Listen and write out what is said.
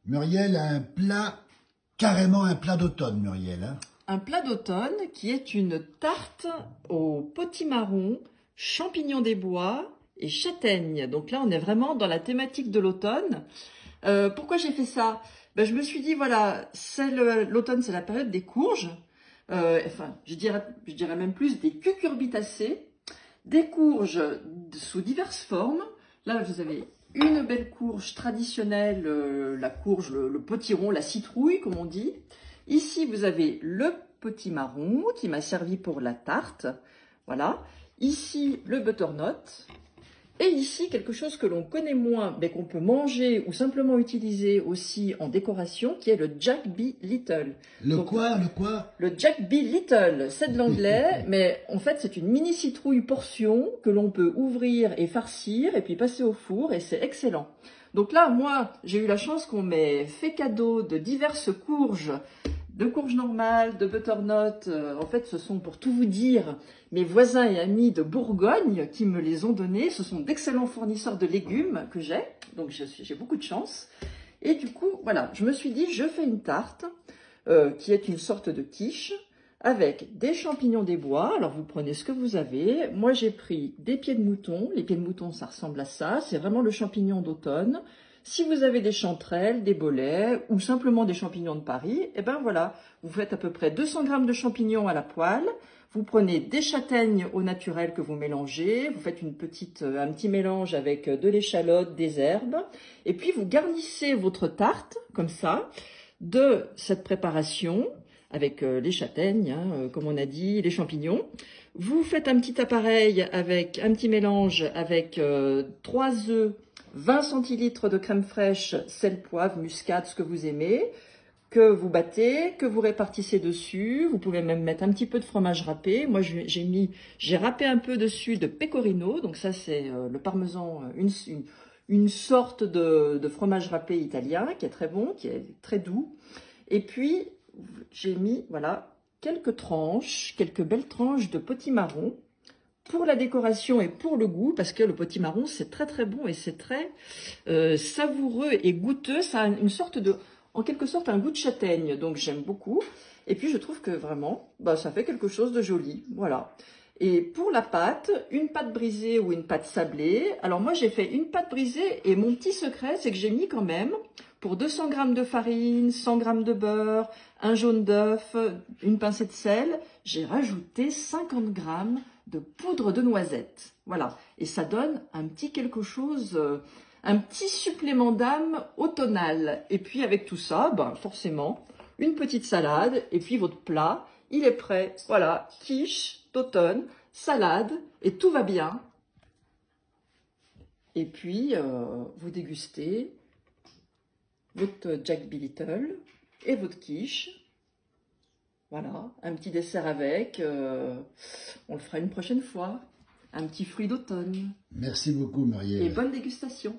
Muriel a un plat, carrément un plat d'automne, Muriel. Hein. Un plat d'automne qui est une tarte au potimarron, champignons des bois et châtaigne. Donc là, on est vraiment dans la thématique de l'automne. Pourquoi j'ai fait ça? Je me suis dit, voilà, l'automne, c'est la période des courges. Enfin, je dirais même plus des cucurbitacées, des courges sous diverses formes. Là, vous avez une belle courge traditionnelle, la courge, le potiron, la citrouille, comme on dit. Ici, vous avez le potimarron qui m'a servi pour la tarte. Voilà. Ici, le butternut. Et ici, quelque chose que l'on connaît moins, mais qu'on peut manger ou simplement utiliser aussi en décoration, qui est le Jack B. Little. Le quoi? Le Jack B. Little, c'est de l'anglais, mais en fait, c'est une mini citrouille portion que l'on peut ouvrir et farcir et puis passer au four et c'est excellent. Donc là, moi, j'ai eu la chance qu'on m'ait fait cadeau de diverses courges, de courges normales, de butternut. En fait, ce sont, pour tout vous dire, mes voisins et amis de Bourgogne qui me les ont donnés. Ce sont d'excellents fournisseurs de légumes que j'ai, donc j'ai beaucoup de chance. Et du coup, voilà, je me suis dit, je fais une tarte qui est une sorte de quiche avec des champignons des bois. Alors, vous prenez ce que vous avez. Moi, j'ai pris des pieds de mouton. Les pieds de mouton, ça ressemble à ça. C'est vraiment le champignon d'automne. Si vous avez des chanterelles, des bolets ou simplement des champignons de Paris, et ben voilà, vous faites à peu près 200 g de champignons à la poêle. Vous prenez des châtaignes au naturel que vous mélangez. Vous faites un petit mélange avec de l'échalote, des herbes. Et puis, vous garnissez votre tarte, comme ça, de cette préparation avec les châtaignes, hein, comme on a dit, les champignons. Vous faites un petit appareil avec un petit mélange avec 3 œufs, 20 centilitres de crème fraîche, sel, poivre, muscade, ce que vous aimez, que vous battez, que vous répartissez dessus. Vous pouvez même mettre un petit peu de fromage râpé. Moi, j'ai râpé un peu dessus de pecorino. Donc ça, c'est le parmesan, une sorte de fromage râpé italien qui est très bon, qui est très doux. Et puis, j'ai mis, voilà, quelques belles tranches de potimarron pour la décoration et pour le goût, parce que le potimarron, c'est très très bon et c'est très savoureux et goûteux. Ça a en quelque sorte, un goût de châtaigne, donc j'aime beaucoup. Et puis, je trouve que vraiment, ça fait quelque chose de joli, voilà. Et pour la pâte, une pâte brisée ou une pâte sablée. Alors moi, j'ai fait une pâte brisée et mon petit secret, c'est que j'ai mis quand même, pour 200 g de farine, 100 g de beurre, un jaune d'œuf, une pincée de sel, j'ai rajouté 50 g de poudre de noisette. Voilà. Et ça donne un petit quelque chose, un petit supplément d'âme automnal. Et puis avec tout ça, forcément, une petite salade et puis votre plat, il est prêt. Voilà, quiche d'automne, salade et tout va bien. Et puis, vous dégustez votre Jack B. Little et votre quiche. Voilà, un petit dessert avec. On le fera une prochaine fois. Un petit fruit d'automne. Merci beaucoup, Muriel. Et bonne dégustation.